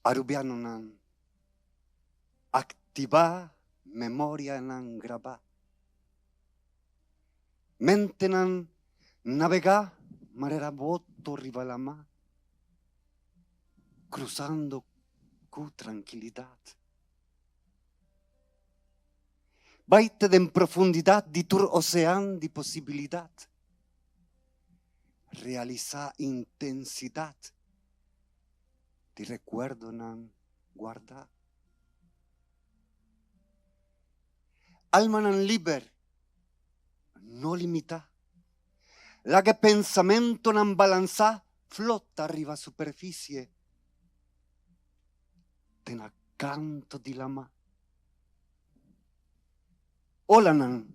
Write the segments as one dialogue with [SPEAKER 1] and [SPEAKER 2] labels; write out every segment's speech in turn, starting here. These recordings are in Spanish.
[SPEAKER 1] Arubiano nan activa memoria nan graba. Mente nan navega marera boto rivalama. Cruzando con tranquilidad. Baite en profundidad di tur ocean di posibilidad. Realiza intensidad di recuerdo nan guarda. Alma nan liber, no limita. La que pensamento nan balanza, flotta arriva a superficie. Ten accanto di lama. Ola nan,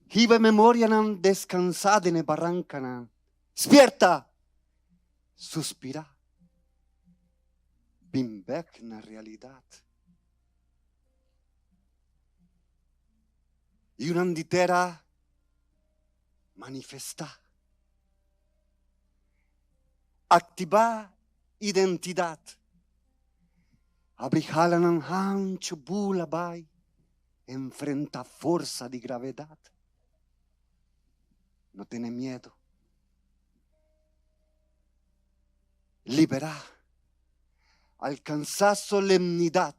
[SPEAKER 1] hive memoria nan descansada ne barranca nan. Spierta, suspira. Bimbek na realidad. Y una anditera manifesta. Activa identidad. Abrihala nan hancho bula bai. Enfrenta fuerza de gravedad. No tiene miedo. Libera. Alcanza solemnidad.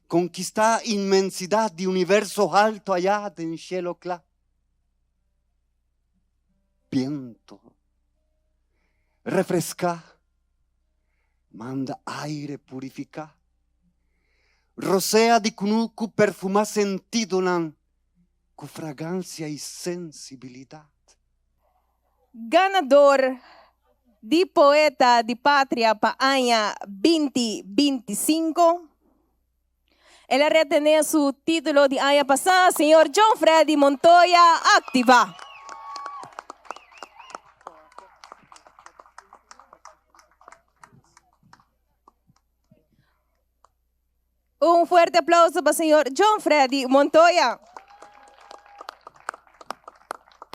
[SPEAKER 1] Conquista inmensidad de universo alto allá en cielo claro. Viento. Refresca. Manda aire purifica. Rosea di cunucu perfuma sentido nan, con fragancia y sensibilidad.
[SPEAKER 2] Ganador de Poeta de Patria Paanya 2025. Él retiene su título de año pasado, señor John Freddy Montoya, activa. Un fuerte aplauso para el señor John Freddy Montoya.